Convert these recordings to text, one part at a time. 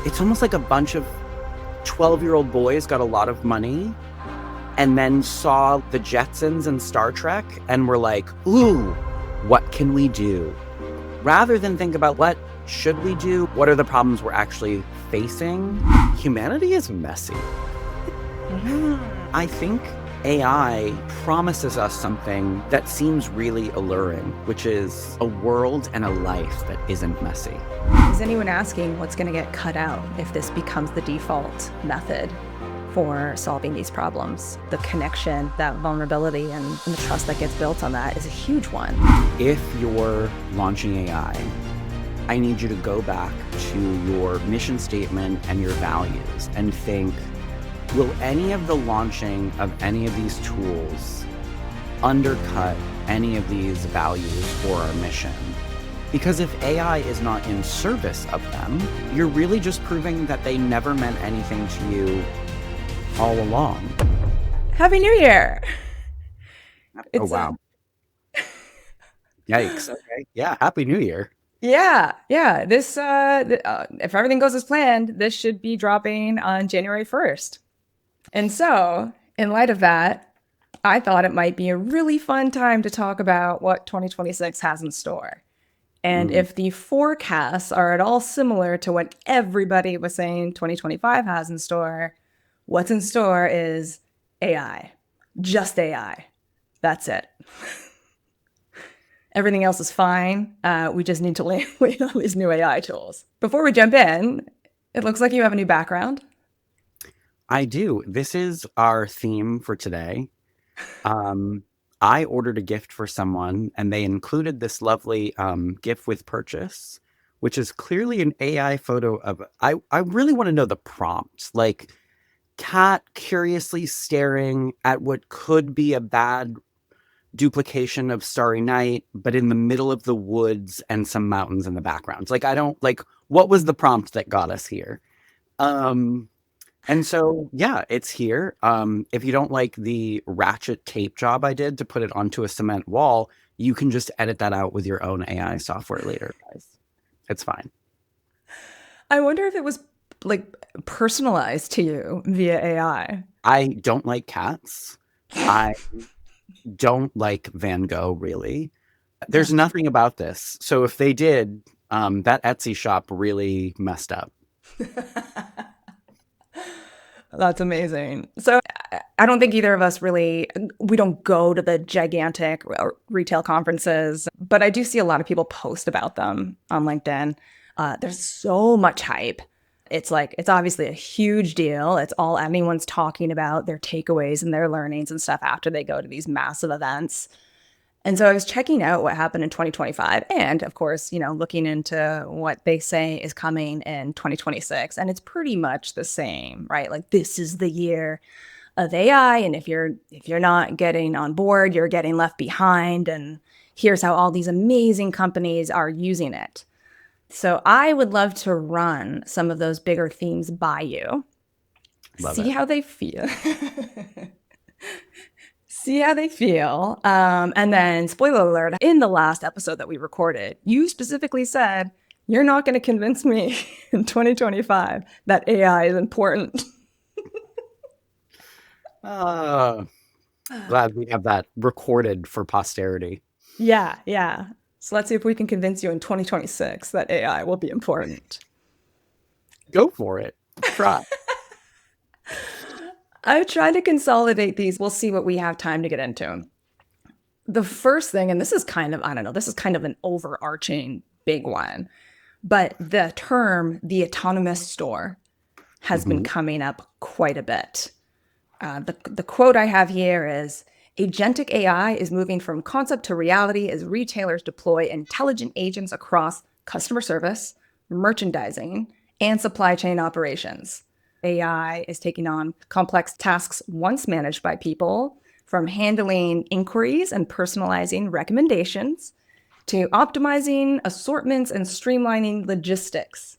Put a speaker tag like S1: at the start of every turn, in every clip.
S1: It's almost like a bunch of 12-year-old boys got a lot of money and then saw the Jetsons and Star Trek and were like, ooh, what can we do? Rather than think about what should we do? What are the problems we're actually facing? Humanity is messy. I think AI promises us something that seems really alluring, which is a world and a life that isn't messy.
S2: Is anyone asking what's going to get cut out if this becomes the default method for solving these problems? The connection, that vulnerability, and the trust that gets built on that is a huge one.
S1: If you're launching AI, I need you to go back to your mission statement and your values and think, will any of the launching of any of these tools undercut any of these values or our mission? Because if AI is not in service of them, you're really just proving that they never meant anything to you all along.
S2: Happy New Year!
S1: Oh, wow. Yikes. Okay. Yeah. Happy New Year.
S2: Yeah. This, if everything goes as planned, this should be dropping on January 1st. And so, in light of that, I thought it might be a really fun time to talk about what 2026 has in store. And if the forecasts are at all similar to what everybody was saying 2025 has in store, what's in store is AI. Just AI. That's it. Everything else is fine. We just need to land on these new AI tools. Before we jump in, it looks like you have a new background.
S1: I do. This is our theme for today. I ordered a gift for someone and they included this lovely gift with purchase, which is clearly an AI photo of, I really want to know the prompt, like cat curiously staring at what could be a bad duplication of Starry Night, but in the middle of the woods and some mountains in the background. Like, what was the prompt that got us here? And so, yeah, it's here. If you don't like the ratchet tape job I did to put it onto a cement wall, you can just edit that out with your own AI software later, guys. It's fine.
S2: I wonder if it was like personalized to you via AI.
S1: I don't like cats. I don't like Van Gogh, really. There's nothing about this. So if they did, that Etsy shop really messed up.
S2: That's amazing. So I don't think either of us we don't go to the gigantic retail conferences, but I do see a lot of people post about them on LinkedIn. There's so much hype. It's obviously a huge deal. It's all anyone's talking about, their takeaways and their learnings and stuff after they go to these massive events. And so I was checking out what happened in 2025 and, of course, looking into what they say is coming in 2026. And it's pretty much the same, right? Like, this is the year of AI. And if you're not getting on board, you're getting left behind. And here's how all these amazing companies are using it. So I would love to run some of those bigger themes by you. See how they feel. See how they feel. And then, spoiler alert, in the last episode that we recorded, you specifically said, you're not going to convince me in 2025 that AI is important.
S1: Glad we have that recorded for posterity.
S2: Yeah. So let's see if we can convince you in 2026 that AI will be important.
S1: Go for it. Try.
S2: I've tried to consolidate these. We'll see what we have time to get into. The first thing, and this is kind of an overarching big one, but the term, the autonomous store, has been coming up quite a bit. The quote I have here is, agentic AI is moving from concept to reality as retailers deploy intelligent agents across customer service, merchandising, and supply chain operations. AI is taking on complex tasks once managed by people, from handling inquiries and personalizing recommendations to optimizing assortments and streamlining logistics.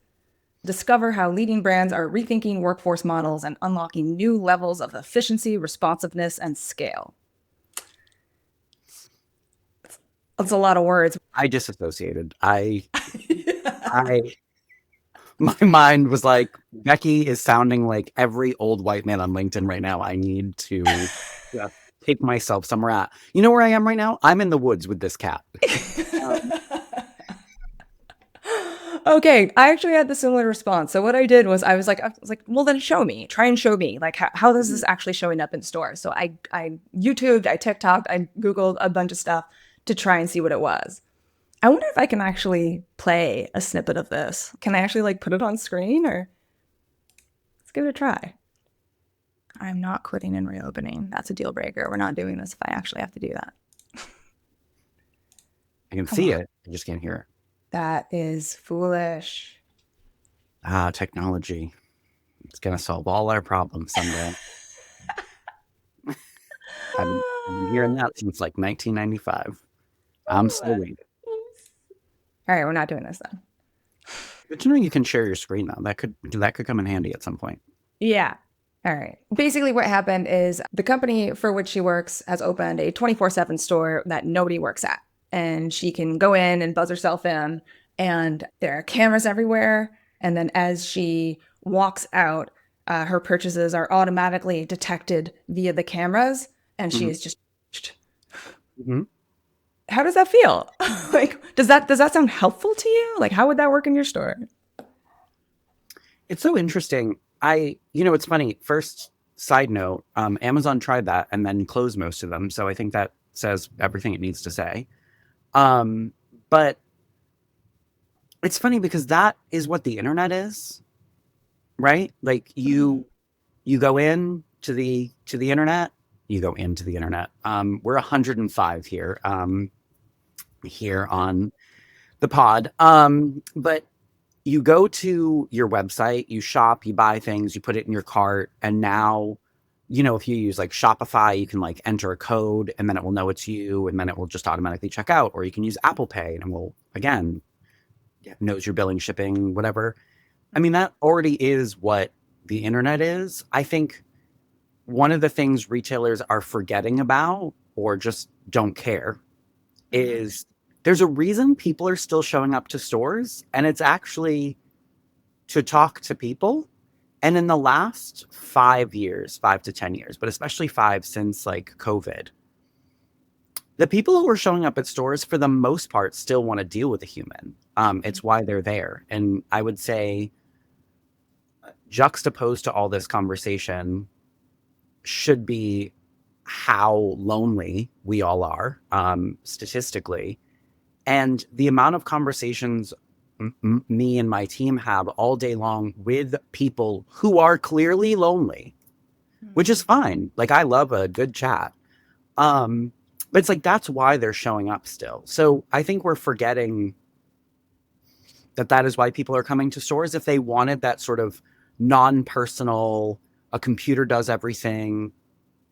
S2: Discover how leading brands are rethinking workforce models and unlocking new levels of efficiency, responsiveness, and scale. That's a lot of words.
S1: I disassociated. I My mind was like, Bekki is sounding like every old white man on LinkedIn right now. I need to just take myself somewhere at. You know where I am right now? I'm in the woods with this cat. Um,
S2: Okay, I actually had the similar response. So what I did was I was like, well then show me. Try and show me. Like how is this actually showing up in stores? So I YouTubed, I TikToked, I Googled a bunch of stuff to try and see what it was. I wonder if I can actually play a snippet of this. Can I actually like put it on screen or let's give it a try. I'm not quitting and reopening. That's a deal breaker. We're not doing this if I actually have to do that.
S1: I can
S2: Come
S1: see
S2: on.
S1: it. I just can't hear it.
S2: That is foolish.
S1: Ah, technology. It's going to solve all our problems someday. I've been hearing that since like 1995. I'm still waiting.
S2: All right, we're not doing this then.
S1: Good to know you can share your screen though. That could come in handy at some point.
S2: Yeah. All right. Basically, what happened is the company for which she works has opened a 24/7 store that nobody works at. And she can go in and buzz herself in, and there are cameras everywhere. And then as she walks out, her purchases are automatically detected via the cameras, and she
S1: Mhm.
S2: is just.
S1: Mhm.
S2: How does that feel? Like, does that sound helpful to you? Like, how would that work in your store?
S1: It's so interesting. It's funny. First side note, Amazon tried that and then closed most of them. So I think that says everything it needs to say. But it's funny because that is what the internet is, right? Like you go in to the internet, you go into the internet. We're 105 here on the pod. But you go to your website, you shop, you buy things, you put it in your cart, and now, if you use like Shopify, you can like enter a code and then it will know it's you and then it will just automatically check out. Or you can use Apple Pay and it will, again, knows your billing, shipping, whatever. I mean, that already is what the internet is. I think one of the things retailers are forgetting about or just don't care is there's a reason people are still showing up to stores, and it's actually to talk to people. And in the last 5 years, 5 to 10 years, but especially five since like COVID, the people who are showing up at stores for the most part still want to deal with a human. It's why they're there. And I would say, juxtaposed to all this conversation, should be how lonely we all are, statistically, and the amount of conversations me and my team have all day long with people who are clearly lonely, which is fine. Like, I love a good chat. Um, but it's like that's why they're showing up still. So I think we're forgetting that that is why people are coming to stores. If they wanted that sort of non-personal, a computer does everything,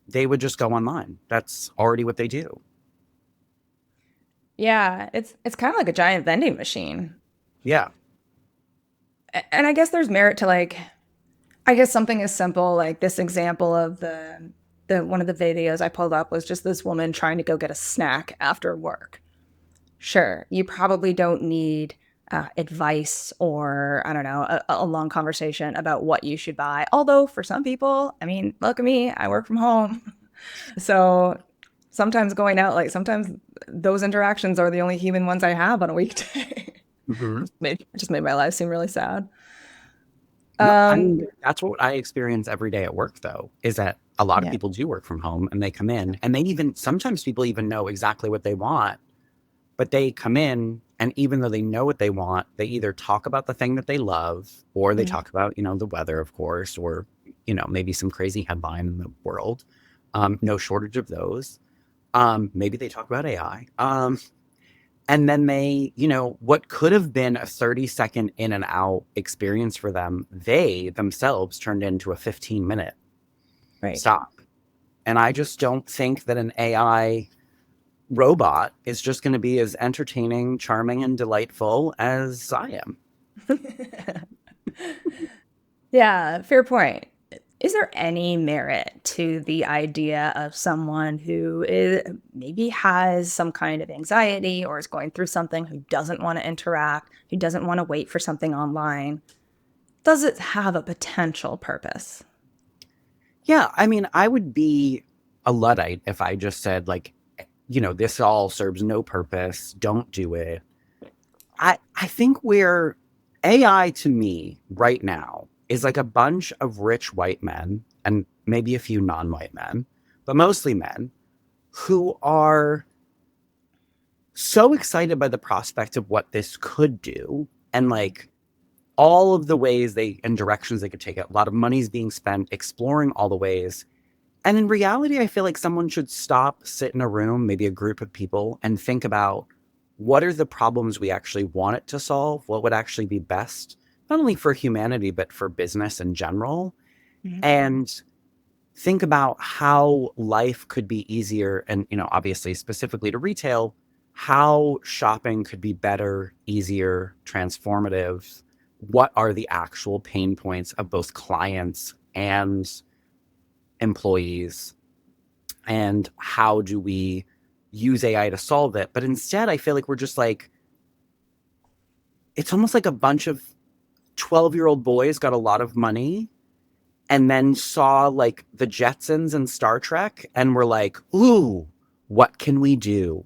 S1: they would just go online. That's already what they do.
S2: Yeah, it's kind of like a giant vending machine.
S1: Yeah.
S2: And I guess there's merit to like I guess something as simple like this example of the one of the videos I pulled up was just this woman trying to go get a snack after work. Sure, you probably don't need advice or I don't know a long conversation about what you should buy. Although for some people, I mean, look at me, I work from home, so sometimes going out like sometimes those interactions are the only human ones I have on a weekday.
S1: Mhm.
S2: Just made my life seem really sad.
S1: No, I
S2: Um,
S1: mean, that's what I experience every day at work, though, is that a lot of
S2: yeah.
S1: people do work from home and they come in and they even, sometimes people even know exactly what they want, but they come in and even though they know what they want, they either talk about the thing that they love or they
S2: Mm.
S1: talk about, the weather, of course, or, maybe some crazy headline in the world. No shortage of those. Maybe they talk about AI. And then they, what could have been a 30-second in and out experience for them, they themselves turned into a 15-minute
S2: Right.
S1: stop. And I just don't think that an AI robot is just going to be as entertaining, charming, and delightful as I am.
S2: Yeah, fair point. Is there any merit to the idea of someone who maybe has some kind of anxiety or is going through something who doesn't want to interact, who doesn't want to wait for something online? Does it have a potential purpose?
S1: Yeah, I mean, I would be a Luddite if I just said, like, this all serves no purpose, don't do it. I think we're AI to me right now is like a bunch of rich white men and maybe a few non-white men, but mostly men who are so excited by the prospect of what this could do and like all of the ways they and directions they could take it. A lot of money's being spent exploring all the ways. And in reality, I feel like someone should stop, sit in a room, maybe a group of people, and think about what are the problems we actually want it to solve? What would actually be best, not only for humanity, but for business in general?
S2: Mhm.
S1: And think about how life could be easier. And, obviously, specifically to retail, how shopping could be better, easier, transformative. What are the actual pain points of both clients and employees? And how do we use AI to solve it? But instead, I feel like we're just like, it's almost like a bunch of 12-year-old boys got a lot of money and then saw like the Jetsons and Star Trek and were like, ooh, what can we do?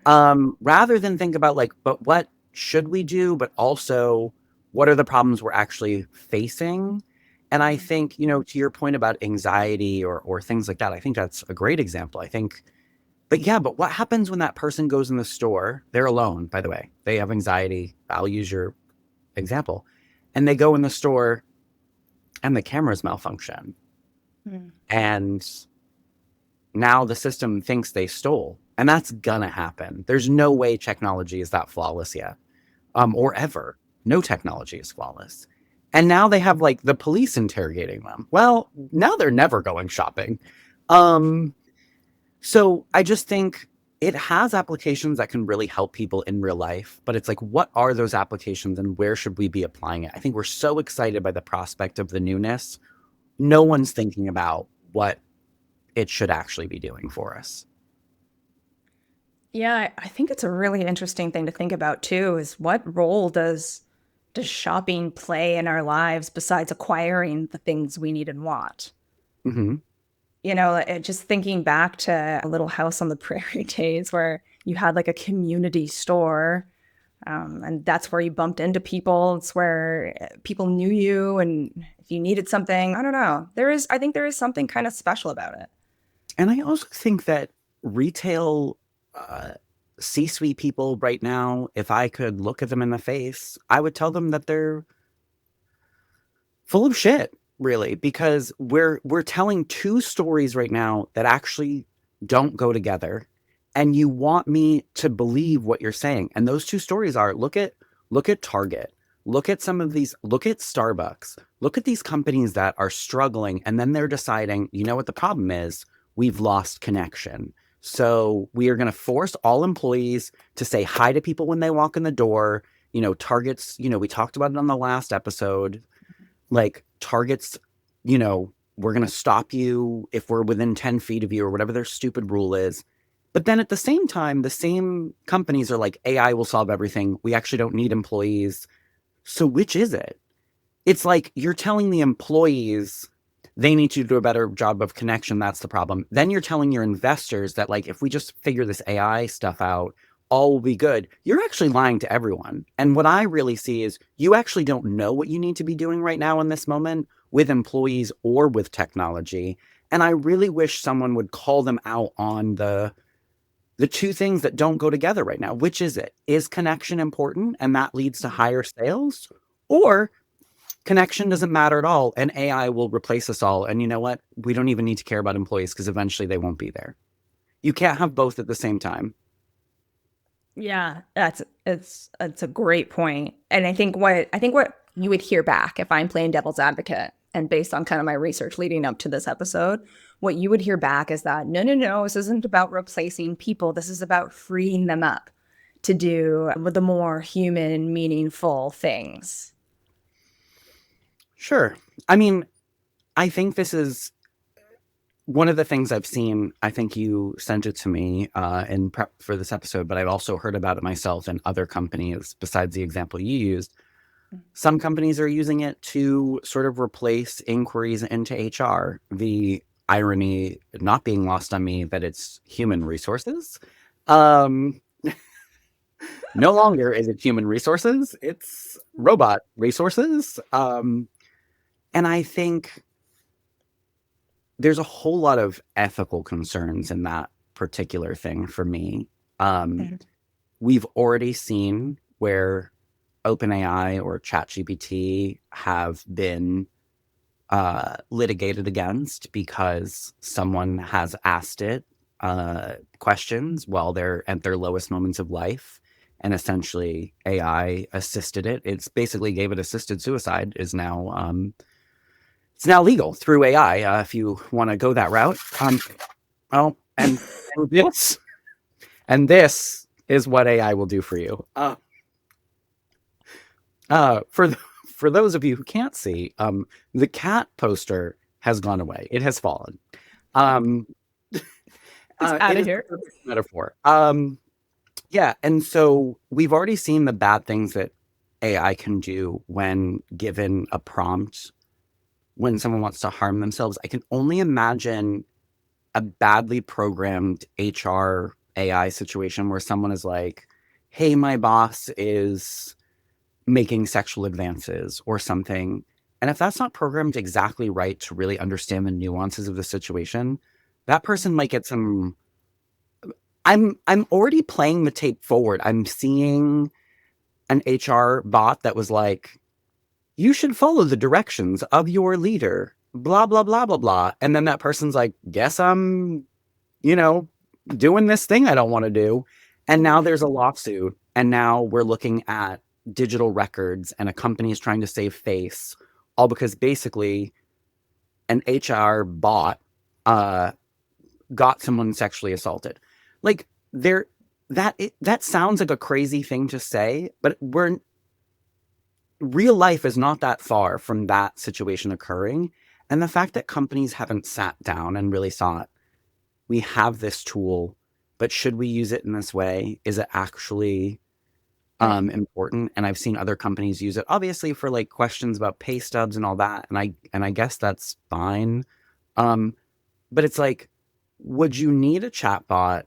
S1: Rather than think about like, but what should we do? But also, what are the problems we're actually facing? And I think, to your point about anxiety or things like that, I think that's a great example. I think but yeah, but what happens when that person goes in the store? They're alone, by the way. They have anxiety. I'll use your example. And they go in the store and the cameras malfunction.
S2: Mhm.
S1: And now the system thinks they stole. And that's gonna happen. There's no way technology is that flawless yet. Or ever. No technology is flawless. And now they have like the police interrogating them. Well, now they're never going shopping. Um, So I just think it has applications that can really help people in real life, but it's like, what are those applications and where should we be applying it? I think we're so excited by the prospect of the newness. No one's thinking about what it should actually be doing for us.
S2: Yeah, I think it's a really interesting thing to think about too, is what role does shopping play in our lives besides acquiring the things we need and want?
S1: Hmm.
S2: Just thinking back to a Little House on the Prairie days where you had like a community store, and that's where you bumped into people. It's where people knew you, and if you needed something, I don't know. I think there is something kind of special about it.
S1: And I also think that retail uh, C-suite people right now, if I could look at them in the face, I would tell them that they're full of shit, really, because we're telling two stories right now that actually don't go together, and you want me to believe what you're saying. And those two stories are look at Target, look at Starbucks, look at these companies that are struggling, and then they're deciding, you know what the problem is? We've lost connection. So we are going to force all employees to say hi to people when they walk in the door. Targets, we talked about it on the last episode, like targets, we're going to stop you if we're within 10 feet of you or whatever their stupid rule is. But then at the same time, the same companies are like, AI will solve everything. We actually don't need employees. So which is it? It's like you're telling the employees they need to do a better job of connection. That's the problem. Then you're telling your investors that, like, if we just figure this AI stuff out, all will be good. You're actually lying to everyone. And what I really see is you actually don't know what you need to be doing right now in this moment with employees or with technology. And I really wish someone would call them out on the two things that don't go together right now. Which is it? Is connection important and that leads to higher sales? Or connection doesn't matter at all and AI will replace us all. And you know what? We don't even need to care about employees because eventually they won't be there. You can't have both at the same time.
S2: Yeah, it's a great point. And I think what you would hear back if I'm playing devil's advocate and based on kind of my research leading up to this episode, what you would hear back is that no, no, no, this isn't about replacing people. This is about freeing them up to do the more human, meaningful things.
S1: Sure. I mean, I think this is one of the things I've seen. I think you sent it to me in prep for this episode, but I've also heard about it myself in other companies besides the example you used. Some companies are using it to sort of replace inquiries into HR. The irony not being lost on me that it's human resources. Um, no longer is it human resources, it's robot resources. And I think there's a whole lot of ethical concerns in that particular thing for me. Um,
S2: Mhm.
S1: we've already seen where OpenAI or ChatGPT have been litigated against because someone has asked it questions while they're at their lowest moments of life. And essentially, AI assisted it. It's basically gave it assisted suicide. Is now it's now legal through AI if you want to go that route. Oh, and this is what AI will do for you. For for those of you who can't see, the cat poster has gone away. It has fallen. Um,
S2: It's out
S1: it
S2: of
S1: is
S2: here.
S1: a perfect metaphor. Yeah, and so we've already seen the bad things that AI can do when given a prompt when someone wants to harm themselves. I can only imagine a badly programmed HR AI situation where someone is like, "Hey, my boss is making sexual advances or something." And if that's not programmed exactly right to really understand the nuances of the situation, that person might get some. I'm already playing the tape forward. I'm seeing an HR bot that was like, "You should follow the directions of your leader, blah blah blah blah blah." And then that person's like, "Guess I'm, you know, doing this thing I don't want to do." And now there's a lawsuit. And now we're looking at digital records and a company is trying to save face, all because basically an HR bot uh, got someone sexually assaulted. Like there, that sounds like a crazy thing to say, but we're real life is not that far from that situation occurring. And the fact that companies haven't sat down and really thought, we have this tool, but should we use it in this way? Is it actually
S2: Right.
S1: important? And I've seen other companies use it, obviously, for like questions about pay stubs and all that. And I guess that's fine. Um, but it's like, would you need a chatbot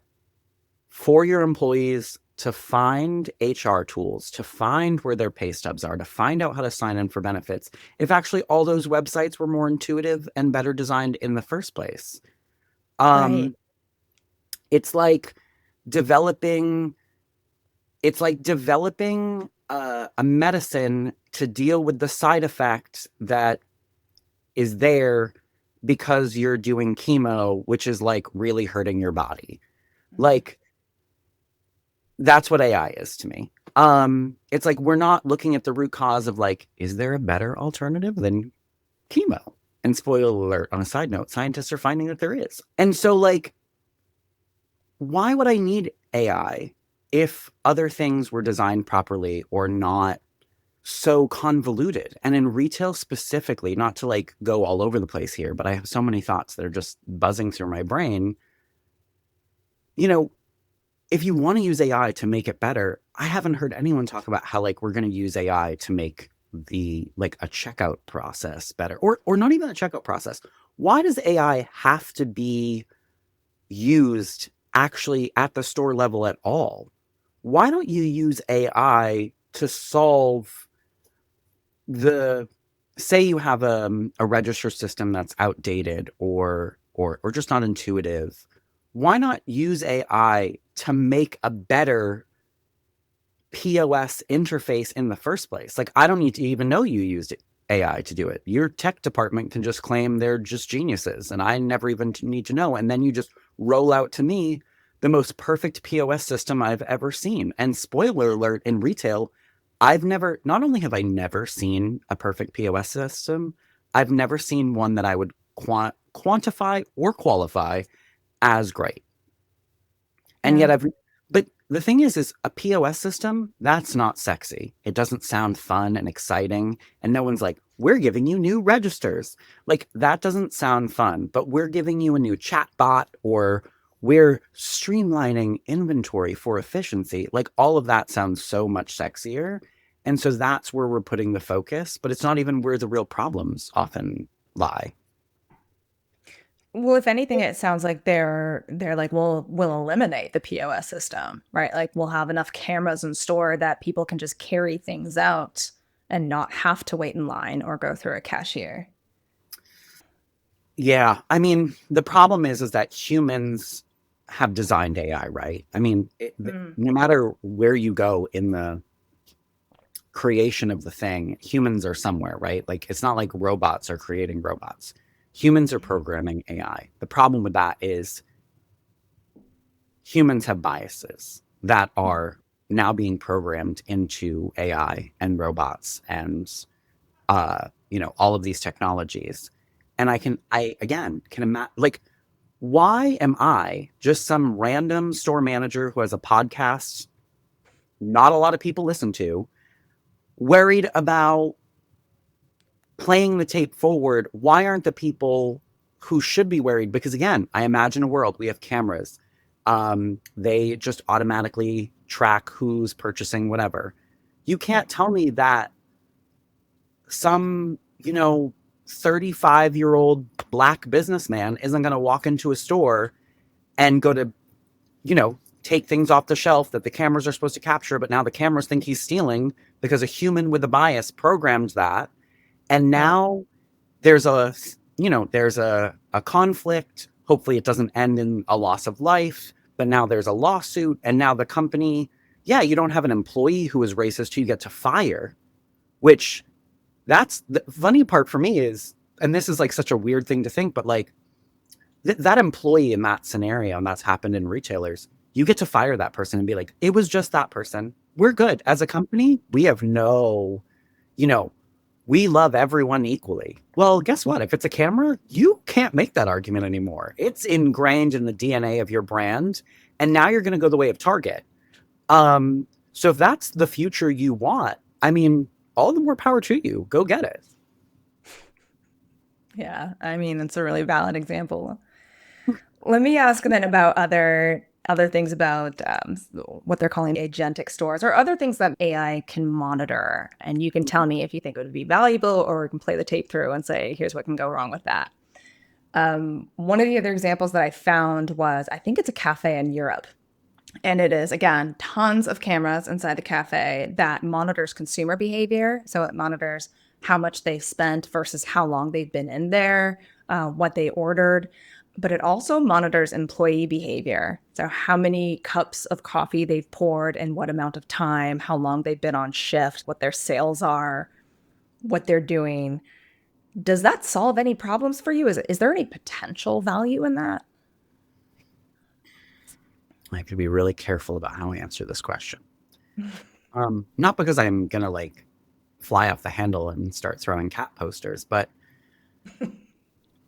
S1: for your employees to find HR tools, to find where their pay stubs are, to find out how to sign in for benefits, if actually all those websites were more intuitive and better designed in the first place?
S2: Right.
S1: Um, it's like developing a medicine to deal with the side effect that is there because you're doing chemo, which is like really hurting your body. Like that's what AI is to me. It's like we're not looking at the root cause of like, is there a better alternative than chemo? And spoiler alert, on a side note, scientists are finding that there is. And so like, why would I need AI if other things were designed properly or not so convoluted? And in retail specifically, not to like go all over the place here, but I have so many thoughts that are just buzzing through my brain. You know, if you want to use AI to make it better, I haven't heard anyone talk about how like we're going to use AI to make the like a checkout process better, or not even a checkout process. Why does AI have to be used actually at the store level at all? Why don't you use AI to solve the say you have a register system that's outdated or just not intuitive? Why not use AI to make a better POS interface in the first place? Like, I don't need to even know you used AI to do it. Your tech department can just claim they're just geniuses, and I never even need to know. And then you just roll out to me the most perfect POS system I've ever seen. And spoiler alert, in retail, not only have I never seen a perfect POS system, I've never seen one that I would quantify or qualify as great. And
S2: Yeah.
S1: yet but the thing is a POS system, that's not sexy. It doesn't sound fun and exciting. And no one's like, we're giving you new registers. Like, that doesn't sound fun, but we're giving you a new chat bot or we're streamlining inventory for efficiency. Like, all of that sounds so much sexier. And so that's where we're putting the focus, but it's not even where the real problems often lie.
S2: Well, if anything, it sounds like they're like, we'll eliminate the POS system, right? Like we'll have enough cameras in store that people can just carry things out and not have to wait in line or go through a cashier.
S1: Yeah, I mean, the problem is that humans have designed AI, right? I mean,
S2: Mm,
S1: no matter where you go in the creation of the thing, humans are somewhere, right? Like it's not like robots are creating robots. Humans are programming AI. The problem with that is humans have biases that are now being programmed into AI and robots and all of these technologies. And I again can imagine, like, why am I just some random store manager who has a podcast not a lot of people listen to, worried about playing the tape forward? Why aren't the people who should be worried? Because again, I imagine a world we have cameras. They just automatically track who's purchasing whatever. You can't tell me that some, 35-year-old black businessman isn't going to walk into a store and go to, take things off the shelf that the cameras are supposed to capture, but now the cameras think he's stealing because a human with a bias programmed that. And
S2: yeah.
S1: now there's a conflict. Hopefully it doesn't end in a loss of life, but now there's a lawsuit, and now the company, yeah, you don't have an employee who is racist who you get to fire, which that's the funny part for me is, and this is like such a weird thing to think, but like that employee in that scenario, and that's happened in retailers, you get to fire that person and be like, it was just that person. We're good. As a company, we have no, you know, we love everyone equally. Well, guess what? If it's a camera, you can't make that argument anymore. It's ingrained in the DNA of your brand. And now you're going to go the way of Target. So if that's the future you want, I mean, all the more power to you. Go get it.
S2: Yeah, I mean, it's a really valid example. Let me ask then about other things about what they're calling agentic stores or other things that AI can monitor. And you can tell me if you think it would be valuable or we can play the tape through and say, here's what can go wrong with that. One of the other examples that I found was I think it's a cafe in Europe. And it is, again, tons of cameras inside the cafe that monitors consumer behavior. So it monitors how much they've spent versus how long they've been in there, what they ordered. But it also monitors employee behavior. So how many cups of coffee they've poured and what amount of time, how long they've been on shift, what their sales are, what they're doing. Does that solve any problems for you? Is there any potential value in that?
S1: I have to be really careful about how I answer this question. Not because I'm going to like fly off the handle and start throwing cat posters, but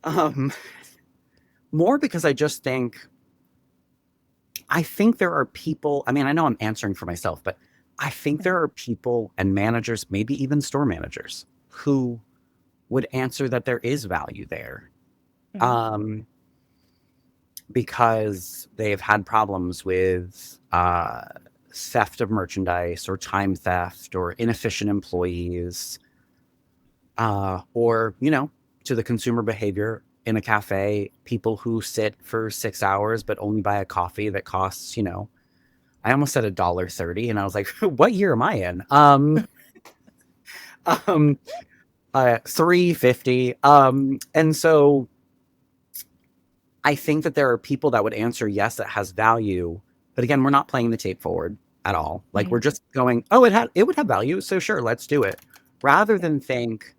S1: um, more because I think there are people, I mean, I know I'm answering for myself, but I think there are people and managers, maybe even store managers, who would answer that there is value there.
S2: Mhm.
S1: Um, because they've had problems with theft of merchandise or time theft or inefficient employees, or, to the consumer behavior in a cafe, people who sit for 6 hours but only buy a coffee that costs, I almost said $1.30, and I was like, what year am I in? Um, 3.50. And so I think that there are people that would answer yes, that has value. But again, we're not playing the tape forward at all. Like we're
S2: Mhm.
S1: just going, oh, it would have value, so sure, let's do it. Rather than think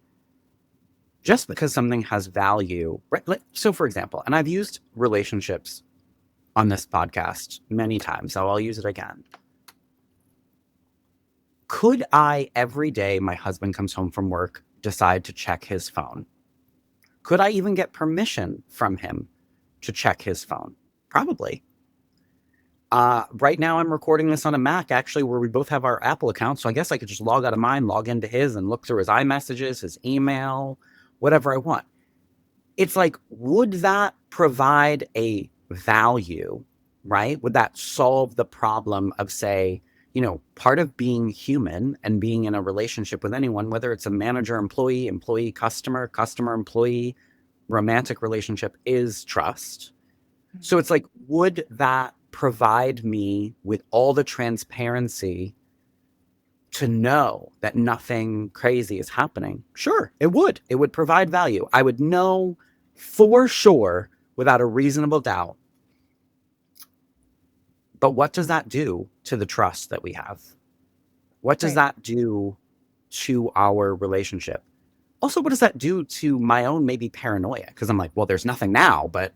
S1: just because something has value. Right? So for example, and I've used relationships on this podcast many times, so I'll use it again. Could I every day my husband comes home from work decide to check his phone? Could I even get permission from him to check his phone? Probably. Right now, I'm recording this on a Mac, actually, where we both have our Apple accounts. So I guess I could just log out of mine, log into his, and look through his iMessages, his email, whatever I want. It's like, would that provide a value, right? Would that solve the problem of, say, part of being human and being in a relationship with anyone, whether it's a manager, employee, employee, customer, customer, employee, romantic relationship, is trust. So it's like, would that provide me with all the transparency to know that nothing crazy is happening? Sure, it would. It would provide value. I would know for sure without a reasonable doubt. But what does that do to the trust that we have? What does
S2: Right.
S1: that do to our relationship? Also, what does that do to my own maybe paranoia? Because I'm like, well, there's nothing now, but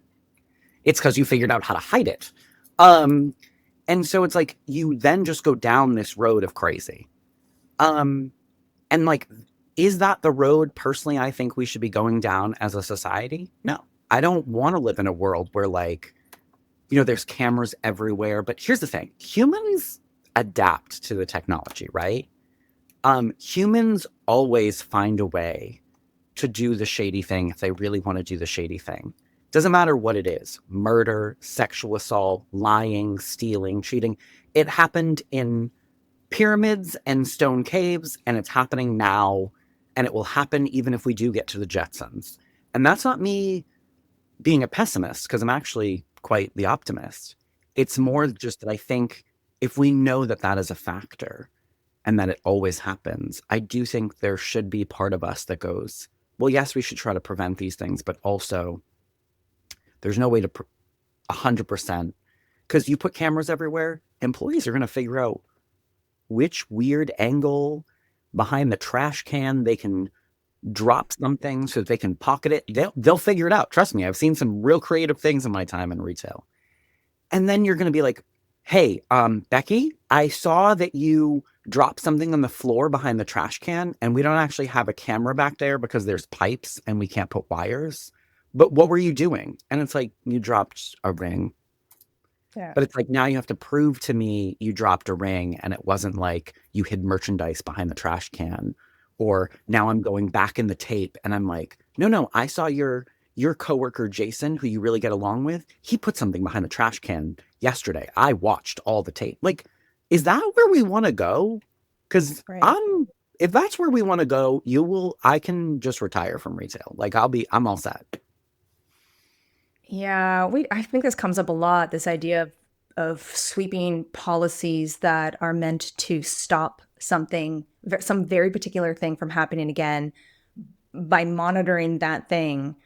S1: it's because you figured out how to hide it. Um, and so it's like you then just go down this road of crazy. Um, and like, is that the road personally I think we should be going down as a society? No. I don't want to live in a world where like, there's cameras everywhere. But here's the thing, humans adapt to the technology, right? Humans always find a way to do the shady thing if they really want to do the shady thing. Doesn't matter what it is: murder, sexual assault, lying, stealing, cheating. It happened in pyramids and stone caves, and it's happening now, and it will happen even if we do get to the Jetsons. And that's not me being a pessimist, because I'm actually quite the optimist. It's more just that I think if we know that that is a factor and that it always happens, I do think there should be part of us that goes, well, yes, we should try to prevent these things, but also there's no way to 100%, because you put cameras everywhere, employees are going to figure out which weird angle behind the trash can they can drop something so that they can pocket it. They'll figure it out. Trust me, I've seen some real creative things in my time in retail. And then you're going to be like, hey, Bekki, I saw that you dropped something on the floor behind the trash can, and we don't actually have a camera back there because there's pipes and we can't put wires. But what were you doing? And it's like, you dropped a ring.
S2: Yeah.
S1: But it's like, now you have to prove to me you dropped a ring and it wasn't like you hid merchandise behind the trash can. Or now I'm going back in the tape and I'm like, no, no, I saw your coworker Jason, who you really get along with, he put something behind the trash can yesterday. I watched all the tape. Like, is that where we want to go? Because
S2: Right.
S1: if that's where we want to go, I can just retire from retail. Like, I'm all set.
S2: Yeah, I think this comes up a lot, this idea of sweeping policies that are meant to stop something, some very particular thing from happening again by monitoring that thing,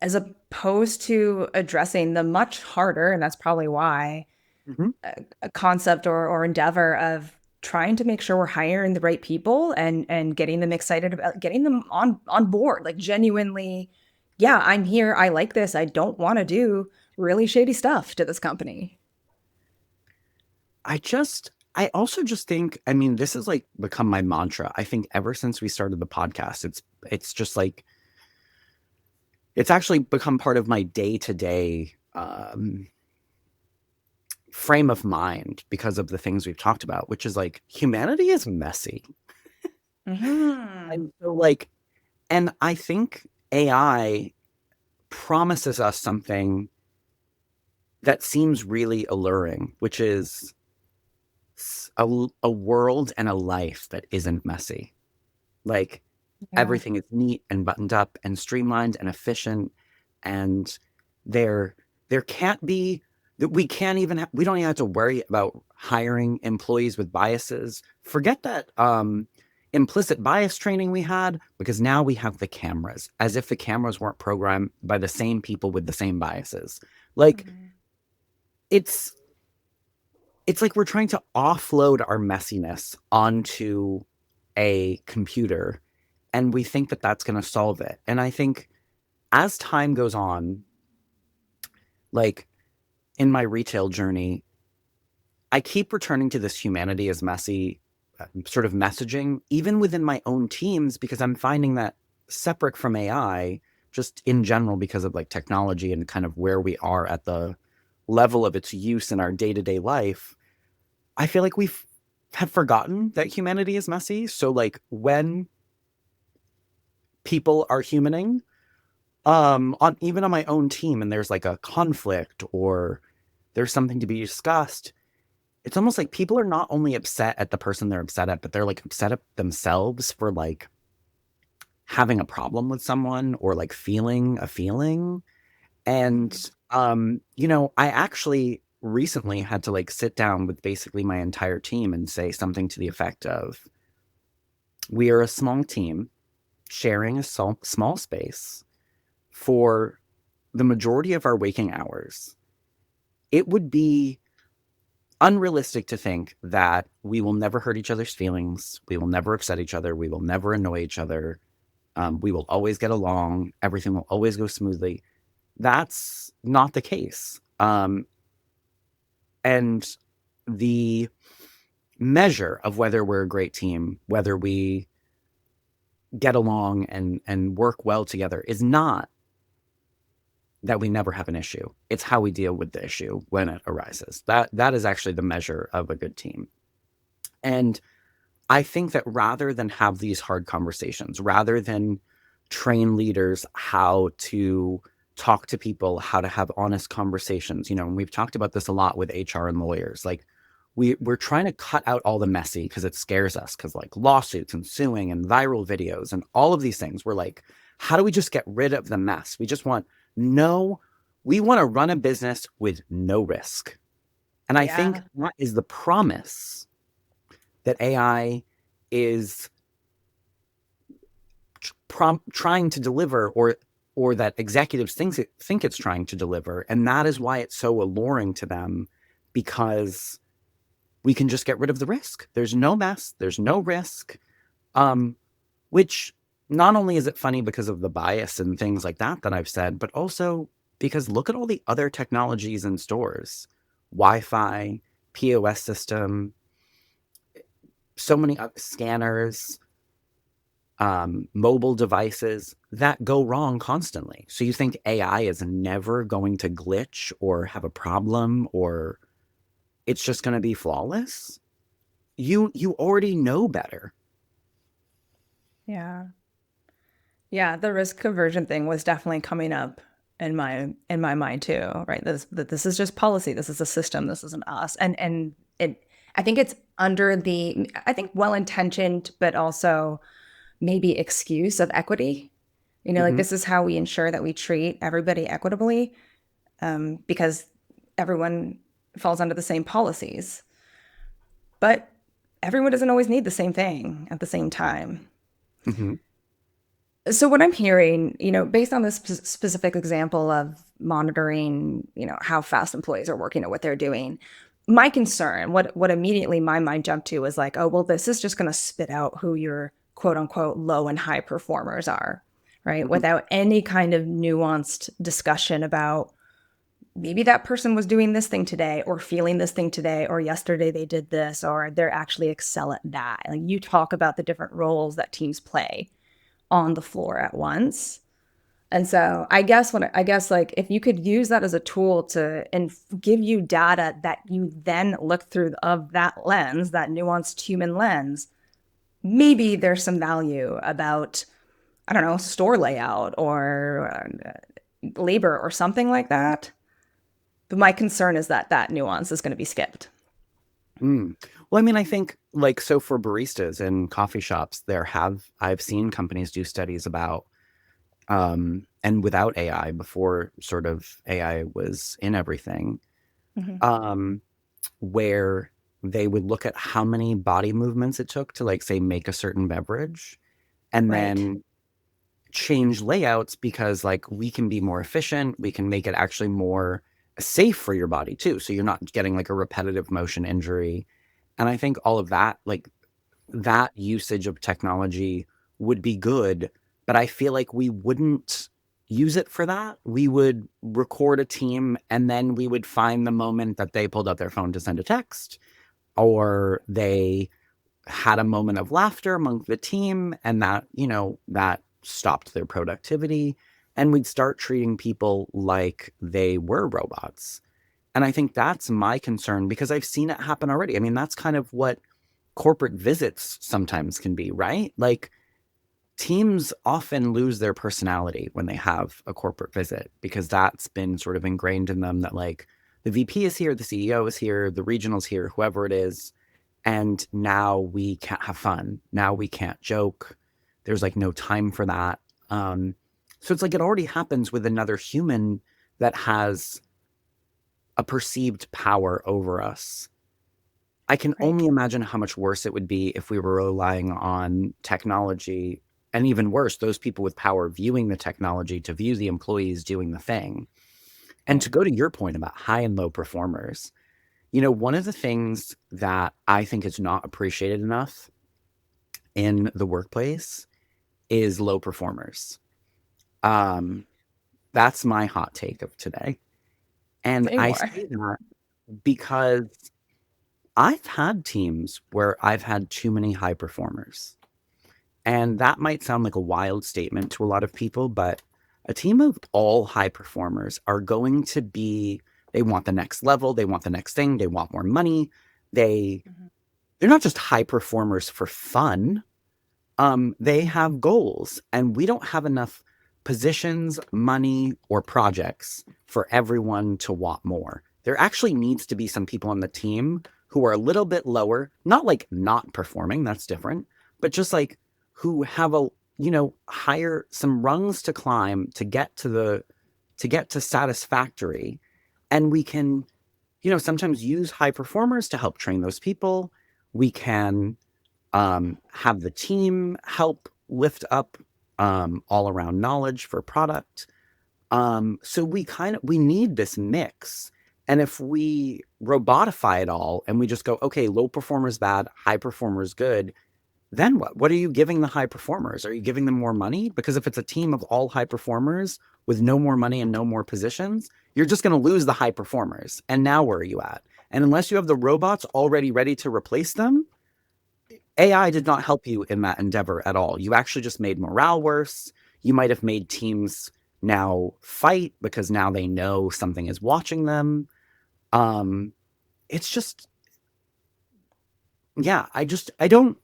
S2: as opposed to addressing the much harder, and that's probably why,
S1: Mhm.
S2: a concept or endeavor of trying to make sure we're hiring the right people and getting them excited about getting them on board, like genuinely, yeah, I'm here, I like this, I don't want to do really shady stuff to this company.
S1: I also just think, I mean, this has like become my mantra. I think ever since we started the podcast, it's just like, it's actually become part of my day to day frame of mind because of the things we've talked about, which is like, humanity is messy.
S2: Hmm.
S1: And so like, and I think AI promises us something that seems really alluring, which is a world and a life that isn't messy. Like,
S2: Yeah.
S1: everything is neat and buttoned up and streamlined and efficient, and there there can't be that we don't even have to worry about hiring employees with biases. Forget that implicit bias training we had, because now we have the cameras, as if the cameras weren't programmed by the same people with the same biases. Like,
S2: Mhm.
S1: it's it's like we're trying to offload our messiness onto a computer, and we think that that's going to solve it. And I think as time goes on, like in my retail journey, I keep returning to this humanity is messy sort of messaging, even within my own teams, because I'm finding that separate from AI, just in general, because of like technology and kind of where we are at the level of its use in our day to day life, I feel like have forgotten that humanity is messy. So like when people are humaning, on even on my own team, and there's like a conflict or there's something to be discussed, it's almost like people are not only upset at the person they're upset at, but they're like upset at themselves for like having a problem with someone or like feeling a feeling. And I actually recently had to like sit down with basically my entire team and say something to the effect of, we are a small team sharing a small space for the majority of our waking hours. It would be unrealistic to think that we will never hurt each other's feelings. We will never upset each other. We will never annoy each other. We will always get along. Everything will always go smoothly. That's not the case. And the measure of whether we're a great team, whether we get along and work well together, is not that we never have an issue. It's how we deal with the issue when it arises. That is actually the measure of a good team. And I think that rather than have these hard conversations, rather than train leaders how to talk to people, how to have honest conversations, and we've talked about this a lot with HR and lawyers. Like we're trying to cut out all the messy because it scares us, because like lawsuits and suing and viral videos and all of these things, we're like, how do we just get rid of the mess? We want to run a business with no risk. And I think
S2: Yeah.
S1: that is the promise that AI is trying to deliver, or that executives think it's trying to deliver. And that is why it's so alluring to them, because we can just get rid of the risk. There's no mess, there's no risk. Which not only is it funny because of the bias and things like that I've said, but also because look at all the other technologies in stores. Wi-Fi, POS system, so many scanners, mobile devices that go wrong constantly. So you think AI is never going to glitch or have a problem, or it's just going to be flawless? You already know better.
S2: Yeah. Yeah, the risk aversion thing was definitely coming up in my mind too, right? This is just policy. This is a system. This isn't us. And it I think it's under the I think well-intentioned, but also maybe excuse of equity. Like
S1: Hmm.
S2: this is how we ensure that we treat everybody equitably, because everyone falls under the same policies. But everyone doesn't always need the same thing at the same time.
S1: Hmm.
S2: So what I'm hearing, based on this specific example of monitoring, how fast employees are working or what they're doing, my concern, what immediately my mind jumped to was like, oh, well, this is just going to spit out who your quote unquote low and high performers are, right?
S1: Hmm.
S2: Without any kind of nuanced discussion about maybe that person was doing this thing today or feeling this thing today, or yesterday they did this, or they're actually excel at that. Like you talk about the different roles that teams play on the floor at once. And so I guess like if you could use that as a tool to and give you data that you then look through of that lens, that nuanced human lens, maybe there's some value about, I don't know, store layout or labor or something like that. But my concern is that that nuance is going to be skipped.
S1: Mm. Well, I mean, I think like, so for baristas in coffee shops, I've seen companies do studies about, and without AI, before sort of AI was in everything,
S2: Mhm.
S1: um, where they would look at how many body movements it took to, like, say, make a certain beverage, and
S2: Right.
S1: then change layouts, because like we can be more efficient, we can make it actually more safe for your body too, so you're not getting like a repetitive motion injury. And I think all of that, like that usage of technology would be good, but I feel like we wouldn't use it for that. We would record a team and then we would find the moment that they pulled out their phone to send a text, or they had a moment of laughter among the team, and that stopped their productivity. And we'd start treating people like they were robots. And I think that's my concern, because I've seen it happen already. I mean, that's kind of what corporate visits sometimes can be, right? Like teams often lose their personality when they have a corporate visit, because that's been sort of ingrained in them that like the VP is here, the CEO is here, the regional's here, whoever it is, and now we can't have fun. Now we can't joke. There's like no time for that. So it's like it already happens with another human that has a perceived power over us. I can
S2: Right.
S1: only imagine how much worse it would be if we were relying on technology, and even worse, those people with power viewing the technology to view the employees doing the thing. And
S2: Right.
S1: to go to your point about high and low performers, one of the things that I think is not appreciated enough in the workplace is low performers. Um, that's my hot take of today. And
S2: Say
S1: I
S2: more.
S1: say that because I've had teams where I've had too many high performers. And that might sound like a wild statement to a lot of people, but a team of all high performers are going to be, they want the next level, they want the next thing, they want more money. They
S2: Mhm.
S1: they're not just high performers for fun. They have goals, and we don't have enough positions, money, or projects for everyone to want more. There actually needs to be some people on the team who are a little bit lower, not like not performing, that's different, but just like who have higher some rungs to climb to get to satisfactory. And we can, sometimes use high performers to help train those people. We can have the team help lift up all around knowledge for product. So we need this mix. And if we robotify it all and we just go, okay, low performers bad, high performers good, then what? What are you giving the high performers? Are you giving them more money? Because if it's a team of all high performers with no more money and no more positions, you're just going to lose the high performers. And now where are you at? And unless you have the robots already ready to replace them, AI did not help you in that endeavor at all. You actually just made morale worse. You might have made teams now fight because now they know something is watching them. Um, it's just, yeah, I don't,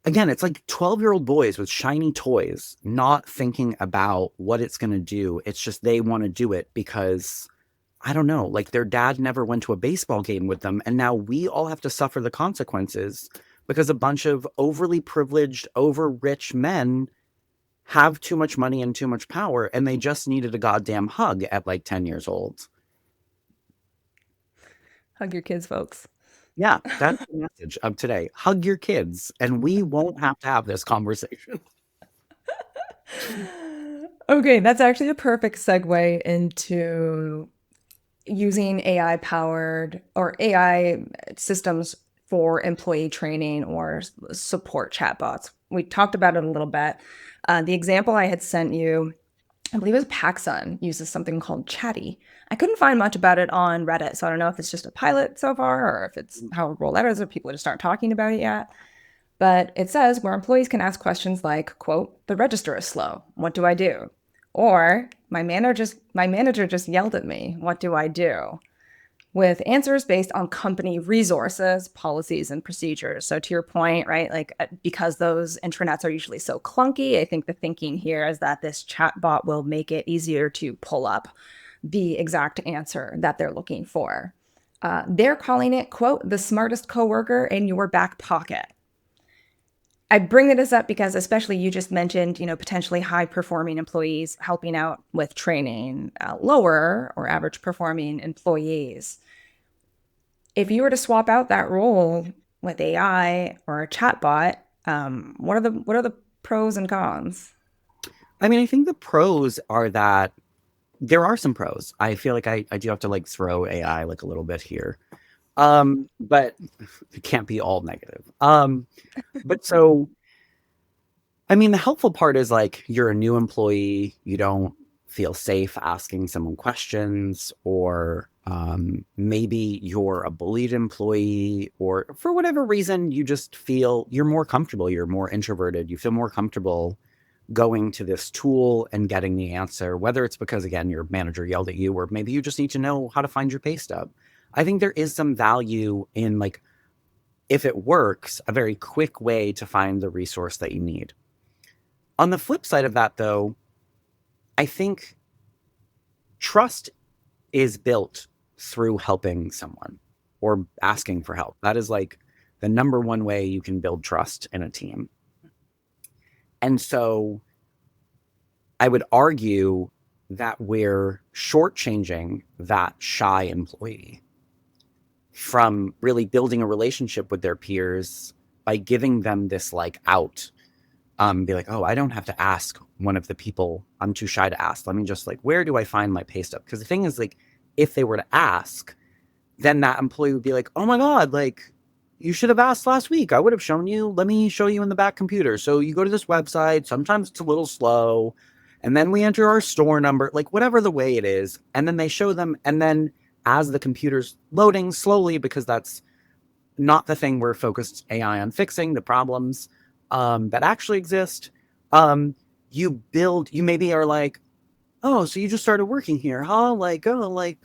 S1: again, it's like 12-year-old boys with shiny toys, not thinking about what it's going to do. It's just they want to do it because I don't know, like their dad never went to a baseball game with them. And now we all have to suffer the consequences because a bunch of overly privileged, over rich men have too much money and too much power. And they just needed a goddamn hug at like 10 years old.
S2: Hug your kids, folks.
S1: Yeah, that's the message of today. Hug your kids, and we won't have to have this conversation.
S2: Okay, that's actually a perfect segue into using AI powered or AI systems for employee training or support chatbots. We talked about it a little bit. The example I had sent you, I believe it was PacSun, uses something called Chatty. I couldn't find much about it on Reddit, so I don't know if it's just a pilot so far or if it's how it rolled out or if people just aren't talking about it yet. But it says where employees can ask questions like, quote, the register is slow. What do I do? Or my manager just yelled at me. What do I do? With answers based on company resources, policies, and procedures. So to your point, right, like because those intranets are usually so clunky, I think the thinking here is that this chatbot will make it easier to pull up the exact answer that they're looking for. They're calling it, quote, the smartest coworker in your back pocket. I bring this up because, especially you just mentioned, potentially high performing employees helping out with training lower or average performing employees. If you were to swap out that role with AI or a chatbot, what are the pros and cons?
S1: I mean, I think the pros are that there are some pros. I feel like I do have to like throw AI like a little bit here. But it can't be all negative. But so I mean, the helpful part is like you're a new employee, you don't feel safe asking someone questions, or maybe you're a bullied employee, or for whatever reason, you just feel you're more comfortable, you're more introverted, you feel more comfortable going to this tool and getting the answer, whether it's because, again, your manager yelled at you, or maybe you just need to know how to find your pay stub. I think there is some value in, like, if it works, a very quick way to find the resource that you need. On the flip side of that, though, I think trust is built through helping someone or asking for help. That is like the number one way you can build trust in a team. And so I would argue that we're shortchanging that shy employee from really building a relationship with their peers by giving them this like out. Be like, oh, I don't have to ask one of the people. I'm too shy to ask. Let me just like, where do I find my pay stub? Because the thing is, like, if they were to ask, then that employee would be like, oh my God, like, you should have asked last week. I would have shown you. Let me show you in the back computer. So you go to this website. Sometimes it's a little slow. And then we enter our store number, like whatever the way it is. And then they show them. And then as the computer's loading slowly, because that's not the thing we're focused AI on fixing, the problems that actually exist. You maybe are like, oh, so you just started working here, huh? Like, oh, like,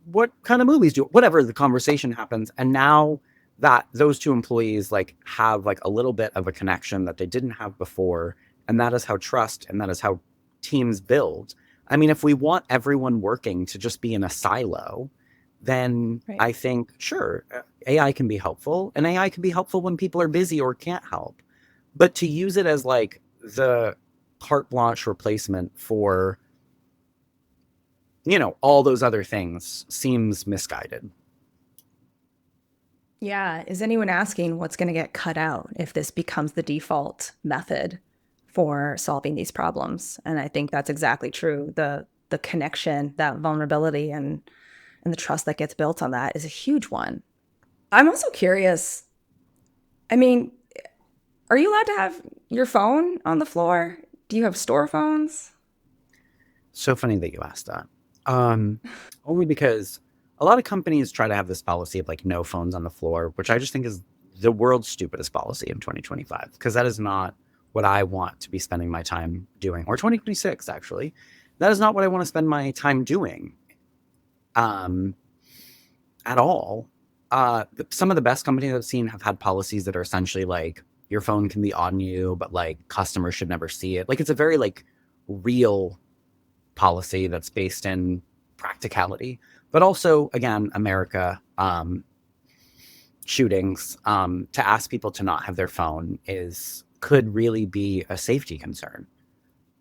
S1: what kind of movies do, whatever the conversation happens. And now that those two employees like have like a little bit of a connection that they didn't have before. And that is how trust and that is how teams build. I mean, if we want everyone working to just be in a silo, then
S2: Right.
S1: I think, sure, AI can be helpful and AI can be helpful when people are busy or can't help. But to use it as like the carte blanche replacement for, all those other things seems misguided.
S2: Yeah. Is anyone asking what's going to get cut out if this becomes the default method for solving these problems? And I think that's exactly true. The connection, that vulnerability and the trust that gets built on that is a huge one. I'm also curious. I mean, are you allowed to have your phone on the floor? Do you have store phones?
S1: So funny that you asked that. Um, Only because a lot of companies try to have this policy of like no phones on the floor, which I just think is the world's stupidest policy in 2025, because that is not what I want to be spending my time doing, or 2026, actually. That is not what I want to spend my time doing um, at all. Some of the best companies I've seen have had policies that are essentially like your phone can be on you, but like customers should never see it. Like it's a very like real policy that's based in practicality, but also again, America shootings. To ask people to not have their phone is could really be a safety concern.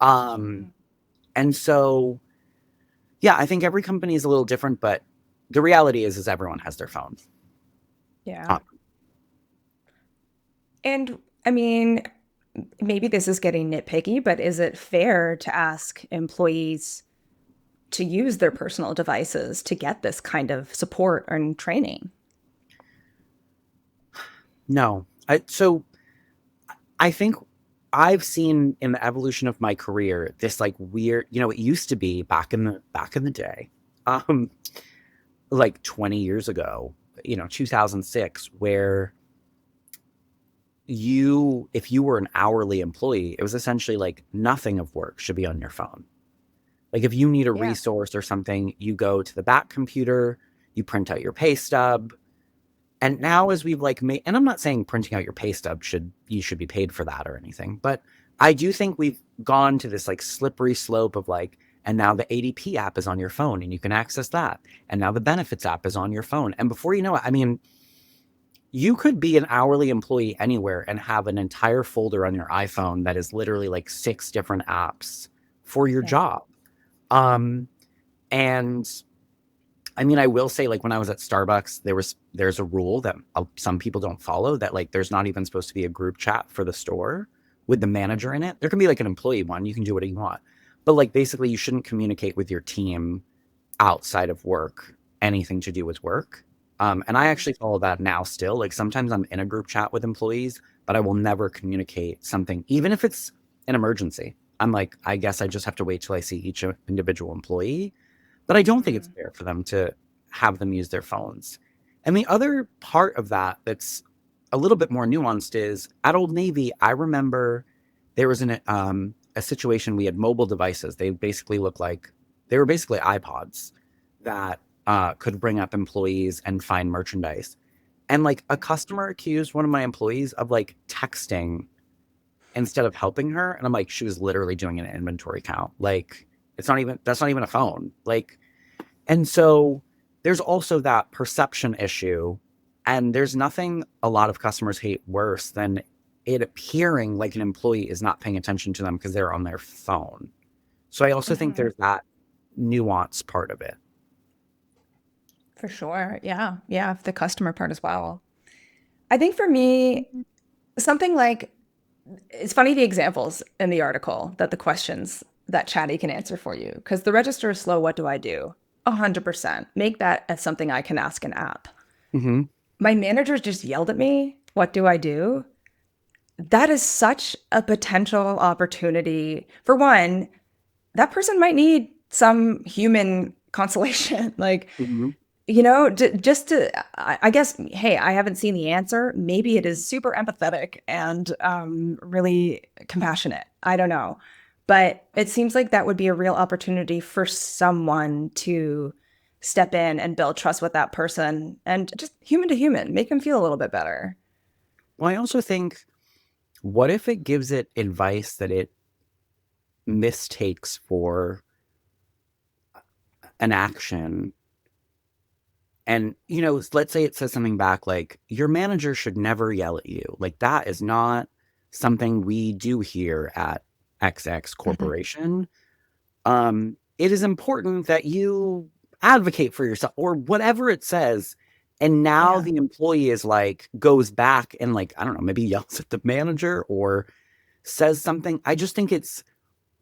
S1: Um,
S2: Mm,
S1: and so, yeah, I think every company is a little different, but the reality is everyone has their phone.
S2: yeah.
S1: Uh,
S2: And I mean, maybe this is getting nitpicky, but is it fair to ask employees to use their personal devices to get this kind of support and training?
S1: no, so I think I've seen in the evolution of my career this like weird, it used to be back in the day, um, like 20 years ago, 2006, where if you were an hourly employee, it was essentially like nothing of work should be on your phone. Like if you need a
S2: Yeah.
S1: resource or something, you go to the back computer, you print out your pay stub. And now as we've like made, and I'm not saying printing out your pay stub you should be paid for that or anything, but I do think we've gone to this like slippery slope of like, and now the ADP app is on your phone and you can access that. And now the benefits app is on your phone. And before you know it, I mean, you could be an hourly employee anywhere and have an entire folder on your iPhone that is literally like six different apps for your
S2: Yeah.
S1: job. Um, and I mean, I will say, like when I was at Starbucks, there's a rule that some people don't follow that like there's not even supposed to be a group chat for the store with the manager in it. There can be like an employee one, you can do what you want, but like basically you shouldn't communicate with your team outside of work, anything to do with work. And I
S2: Mm.
S1: actually follow that now still. Like sometimes I'm in a group chat with employees, but I will never communicate something, even if it's an emergency. I'm like, I guess I just have to wait till I see each individual employee. But I don't think it's
S2: Mm.
S1: fair for them to have them use their phones. And the other part of that that's a little bit more nuanced is at Old Navy, I remember there was a situation we had mobile devices. They were basically iPods that could bring up employees and find merchandise. And like a customer accused one of my employees of like texting instead of helping her. And I'm like, she was literally doing an inventory count. Like, that's not even a phone. Like, and so there's also that perception issue. And there's nothing a lot of customers hate worse than it appearing like an employee is not paying attention to them because they're on their phone. So I also think
S2: Mhm.
S1: there's that nuance part of it.
S2: For sure. Yeah. Yeah. The customer part as well. I think for me, something like it's funny the examples in the article that the questions that Chatty can answer for you because the register is slow. What do I do? 100%. Make that as something I can ask an app.
S1: Hmm.
S2: My manager just yelled at me. What do I do? That is such a potential opportunity. For one, that person might need some human consolation. Like,
S1: Hmm.
S2: just to, I guess, hey, I haven't seen the answer. Maybe it is super empathetic and really compassionate. I don't know. But it seems like that would be a real opportunity for someone to step in and build trust with that person and just human to human, make them feel a little bit better.
S1: Well, I also think, what if it gives it advice that it mistakes for an action? And, let's say it says something back like, your manager should never yell at you. Like, that is not something we do here at XX
S2: Mhm.
S1: Corporation. It is important that you advocate for yourself or whatever it says. And now
S2: Yeah.
S1: the employee is like, goes back and, like, I don't know, maybe yells at the manager or says something. I just think it's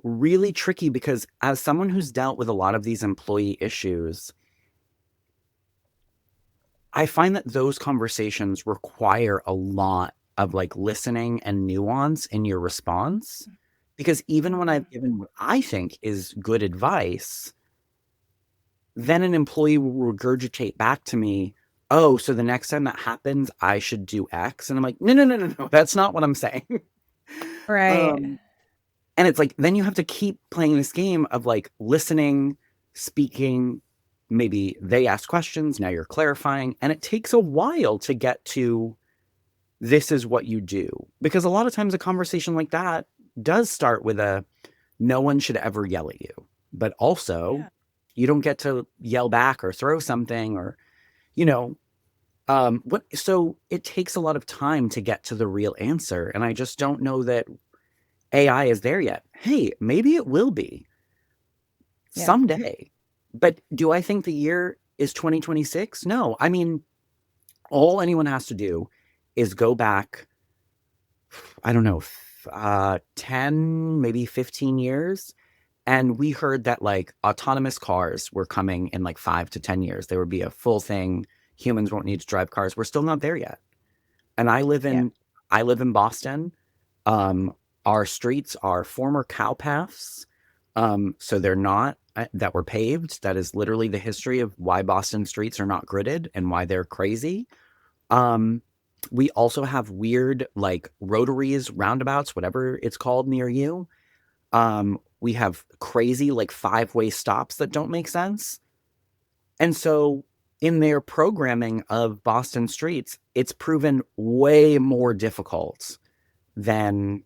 S1: really tricky because as someone who's dealt with a lot of these employee issues, I find that those conversations require a lot of like listening and nuance in your response. Because even when
S2: Mhm.
S1: I've given what I think is good advice, then an employee will regurgitate back to me, oh, so the next time that happens, I should do X. And I'm like, no, no, no, no, no, that's not what I'm saying.
S2: Right.
S1: um, and it's like, then you have to keep playing this game of like listening, speaking. Maybe they ask questions, now you're clarifying. And it takes a while to get to this is what you do. Because a lot of times a conversation like that does start with a no one should ever yell at you. But also,
S2: Yeah.
S1: you don't get to yell back or throw something or, you know, what so it takes a lot of time to get to the real answer. And I just don't know that AI is there yet. Hey, maybe it will be
S2: Yeah.
S1: someday. But do I think the year is 2026? No. I mean, all anyone has to do is go back, I don't know, 10, maybe 15 years. And we heard that like autonomous cars were coming in like 5 to 10 years. There would be a full thing. Humans won't need to drive cars. We're still not there yet. And
S2: Yeah.
S1: I live in Boston. Um, our streets are former cow paths. So they're not that were paved. That is literally the history of why Boston streets are not gridded and why they're crazy. Um, we also have weird like rotaries, roundabouts, whatever it's called near you. We have crazy like five-way stops that don't make sense. And so in their programming of Boston streets, it's proven way more difficult than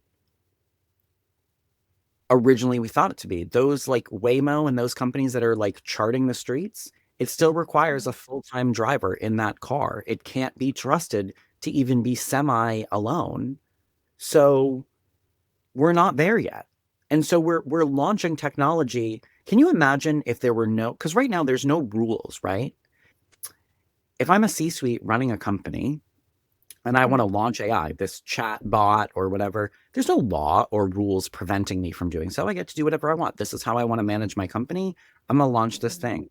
S1: originally we thought it to be. Those like Waymo and those companies that are like charting the streets, it still requires a full-time driver in that car. It can't be trusted to even be semi alone. So we're not there yet. And so we're launching technology. Can you imagine if there were no, because right now there's no rules, right? If I'm a C-suite running a company and I want to
S2: Mhm.
S1: launch AI, this chat bot or whatever, there's no law or rules preventing me from doing so. I get to do whatever I want. This is how I want to manage my company. I'm going to launch this
S2: Mhm.
S1: thing.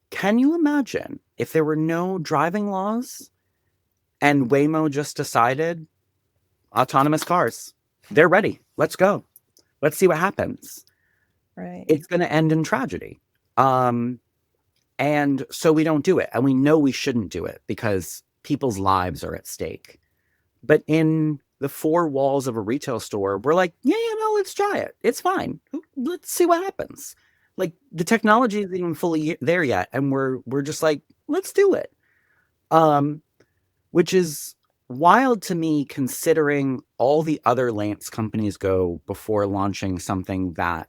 S1: Can you imagine if there were no driving laws and Waymo just decided autonomous cars? They're ready. Let's go. Let's see what happens.
S2: Right.
S1: It's going to end in tragedy. Um, and so we don't do it. And we know we shouldn't do it because people's lives are at stake. But in the four walls of a retail store, we're like, yeah, yeah, no, let's try it. It's fine. Let's see what happens. Like the technology isn't even fully there yet. And we're just like, let's do it. Um, which is wild to me considering all the other Lance companies go before launching something that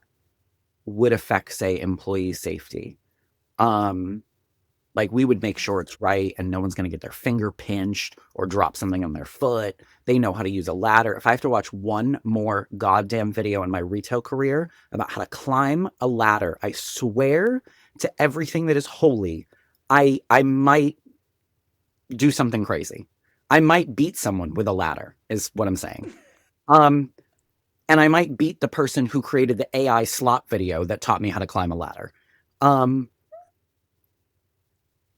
S1: would affect, say, employee safety. Um, like we would make sure it's right and no one's going to get their finger pinched or drop something on their foot. They know how to use a ladder. If I have to watch one more goddamn video in my retail career about how to climb a ladder, I swear to everything that is holy, I might do something crazy. I might beat someone with a ladder, is what I'm saying. Um, and I might beat the person who created the AI slot video that taught me how to climb a ladder. Um,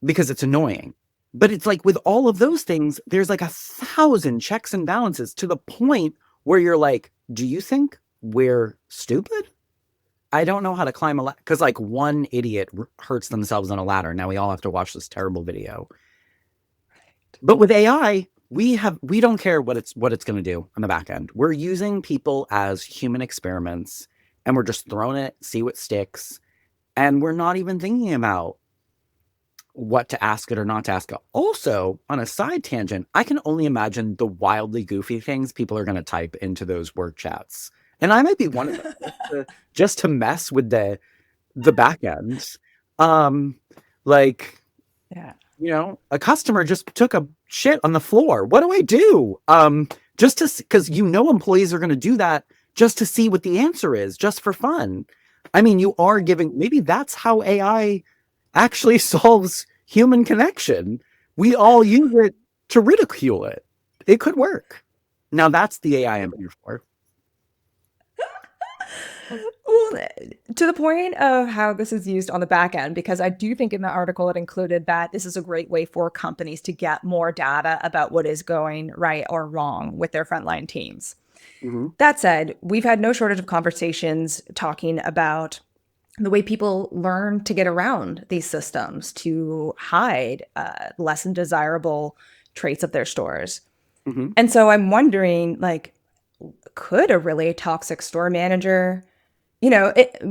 S1: because it's annoying. But it's like with all of those things, there's like 1,000 checks and balances to the point where you're like, do you think we're stupid? I don't know how to climb a ladder because like one idiot hurts themselves on a ladder. Now we all have to watch this terrible video. But with AI, we don't care what it's going to do on the back end. We're using people as human experiments and we're just throwing it, see what sticks, and we're not even thinking about what to ask it or not to ask it. Also, on a side tangent, I can only imagine the wildly goofy things people are going to type into those work chats. And I might be one of them just to mess with the back end. Um like,
S2: Yeah.
S1: a customer just took a shit on the floor. What do I do? Just to because employees are going to do that just to see what the answer is, just for fun. I mean, you are giving maybe that's how AI actually solves human connection. We all use it to ridicule it. It could work. Now that's the AI I'm here for.
S2: Well, to the point of how this is used on the back end, because I do think in the article it included that this is a great way for companies to get more data about what is going right or wrong with their frontline teams.
S1: Mhm.
S2: That said, we've had no shortage of conversations talking about the way people learn to get around these systems to hide less than desirable traits of their stores.
S1: Mhm.
S2: And so I'm wondering, like, could a really toxic store manager,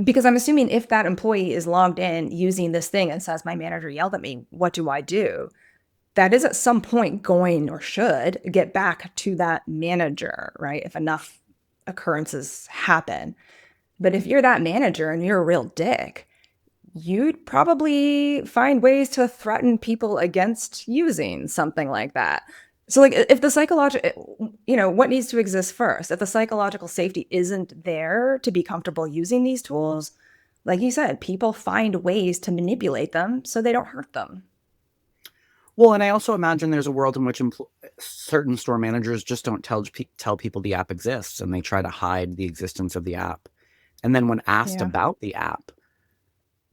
S2: because I'm assuming if that employee is logged in using this thing and says, my manager yelled at me, what do I do? That is at some point going or should get back to that manager, right? If enough occurrences happen. But if you're that manager and you're a real dick, you'd probably find ways to threaten people against using something like that. So, like, if the psychological, what needs to exist first? If the psychological safety isn't there to be comfortable using these tools, like you said, people find ways to manipulate them so they don't hurt them.
S1: Well, and I also imagine there's a world in which certain store managers just don't tell people the app exists and they try to hide the existence of the app. And then when asked
S2: Yeah.
S1: about the app,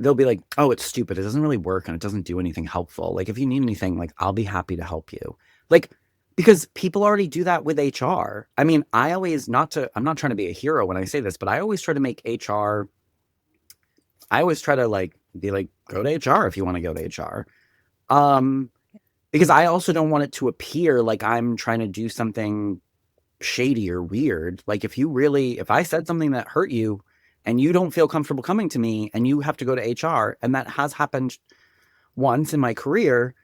S1: they'll be like, "Oh, it's stupid. It doesn't really work and it doesn't do anything helpful. Like if you need anything, like I'll be happy to help you." Like because people already do that with HR. I mean, I'm not trying to be a hero when I say this, but I always try to make HR I always try to like be like go to HR if you want to go to HR. Um because I also don't want it to appear like I'm trying to do something shady or weird. Like if I said something that hurt you and you don't feel comfortable coming to me and you have to go to HR, and that has happened once in my career,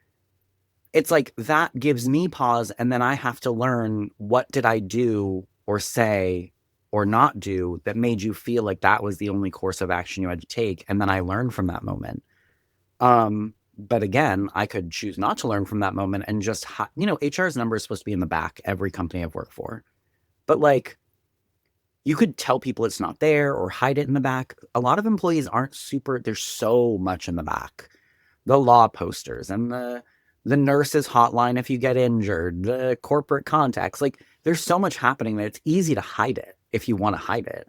S1: it's like that gives me pause and then I have to learn what did I do or say or not do that made you feel like that was the only course of action you had to take, and then I learned from that moment. But again, I could choose not to learn from that moment and just HR's number is supposed to be in the back every company I've worked for. But like you could tell people it's not there or hide it in the back. A lot of employees aren't super there's so much in the back. The law posters and the nurse's hotline if you get injured, the corporate contacts. Like there's so much happening that it's easy to hide it if you want to hide it.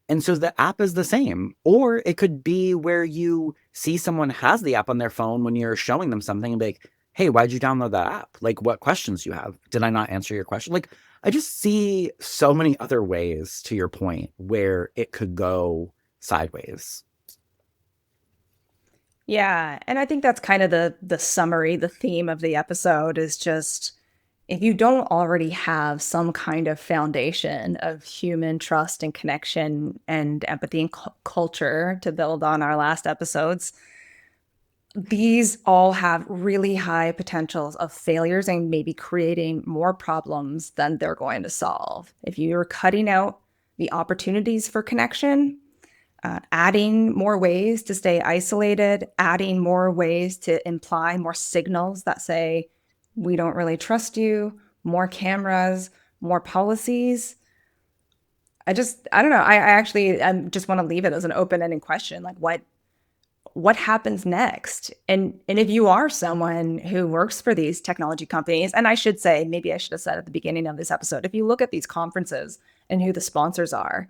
S1: And so the app is the same. Or it could be where you see someone has the app on their phone when you're showing them something and be like, hey, why'd you download that app? Like, what questions do you have? Did I not answer your question? Like, I just see so many other ways to your point where it could go sideways.
S2: Yeah, and I think that's kind of the summary, the theme of the episode is just if you don't already have some kind of foundation of human trust and connection and empathy and culture to build on our last episodes, these all have really high potentials of failures and maybe creating more problems than they're going to solve. If you're cutting out the opportunities for connection, adding more ways to stay isolated, adding more ways to imply more signals that say, we don't really trust you, more cameras, more policies. I don't know. I actually just want to leave it as an open-ended question. Like, what happens next? And if you are someone who works for these technology companies, and I should say, maybe I should have said at the beginning of this episode, if you look at these conferences and who the sponsors are,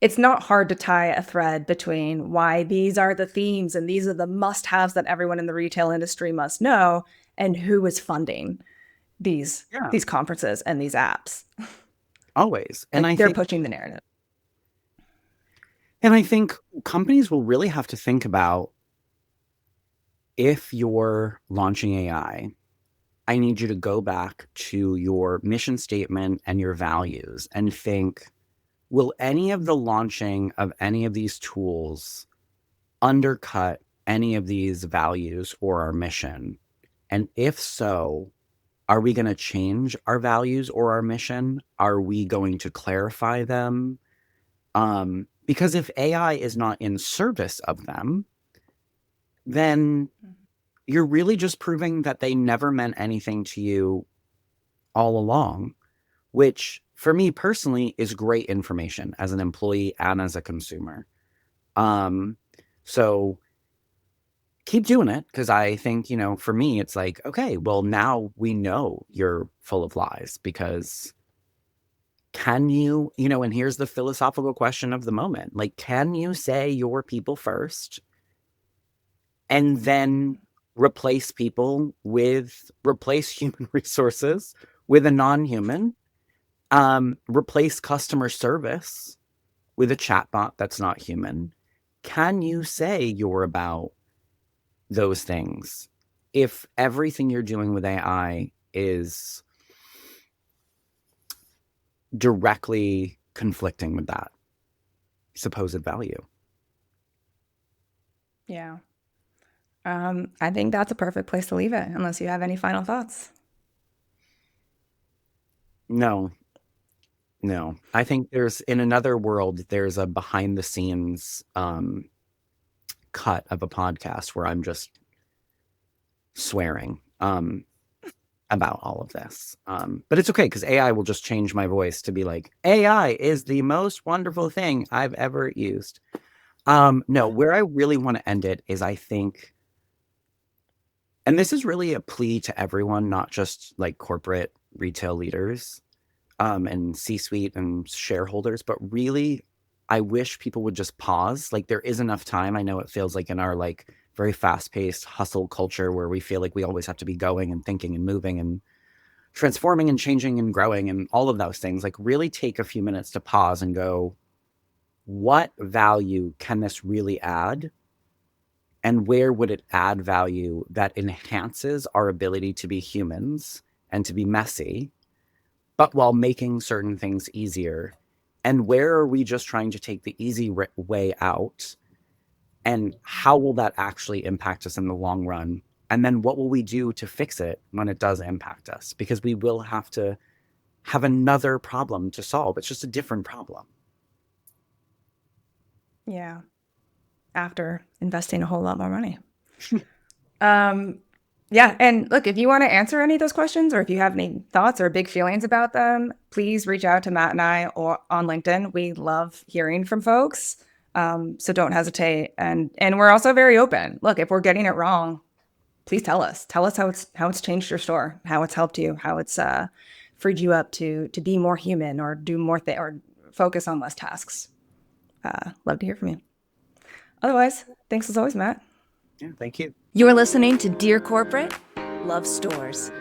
S2: it's not hard to tie a thread between why these are the themes and these are the must-haves that everyone in the retail industry must know, and who is funding these
S1: Yeah,
S2: these conferences and these apps.
S1: always. And
S2: Like
S1: I
S2: they're
S1: think
S2: pushing the narrative.
S1: and I think companies will really have to think about, if you're launching I need you to go back to your mission statement and your values and think, will any of the launching of any of these tools undercut any of these values or our mission? And if so, are we going to change our values or our mission? Are we going to clarify them? Because if AI is not in service of them, then you're really just proving that they never meant anything to you all along, which for me personally is great information as an employee and as a consumer. Um, so keep doing it, because I think, for me, it's like, okay, well, now we know you're full of lies, because can you, and here's the philosophical question of the moment, like, can you say you're people first and then replace human resources with a non-human, replace customer service with a chatbot that's not human? Can you say you're about those things if everything you're doing with AI is directly conflicting with that supposed value?
S2: Yeah. I think that's a perfect place to leave it, unless you have any final thoughts.
S1: No, no. I think in another world, there's a behind the scenes cut of a podcast where I'm just swearing about all of this. But it's okay, because AI will just change my voice to be like, AI is the most wonderful thing I've ever used. No, where I really want to end it is, I think, and this is really a plea to everyone, not just like corporate retail leaders, and C-suite and shareholders, but really, I wish people would just pause. Like, there is enough time. I know it feels like in our like very fast-paced hustle culture where we feel like we always have to be going and thinking and moving and transforming and changing and growing and all of those things, like, really take a few minutes to pause and go, what value can this really add? And where would it add value that enhances our ability to be humans and to be messy, but while making certain things easier? And where are we just trying to take the easy way out? And how will that actually impact us in the long run? And then what will we do to fix it when it does impact us? Because we will have to have another problem to solve. It's just a different problem.
S2: Yeah. After investing a whole lot more money. Um, yeah. And look, if you want to answer any of those questions, or if you have any thoughts or big feelings about them, please reach out to Matt and I or on LinkedIn. We love hearing from folks. So don't hesitate. And we're also very open. Look, if we're getting it wrong, please tell us. Tell us how it's changed your store, how it's helped you, how it's freed you up to be more human or do more or focus on less tasks. Love to hear from you. Otherwise, thanks as always, Matt.
S1: Yeah, thank you.
S3: You're listening to Dear Corporate, Love Stores.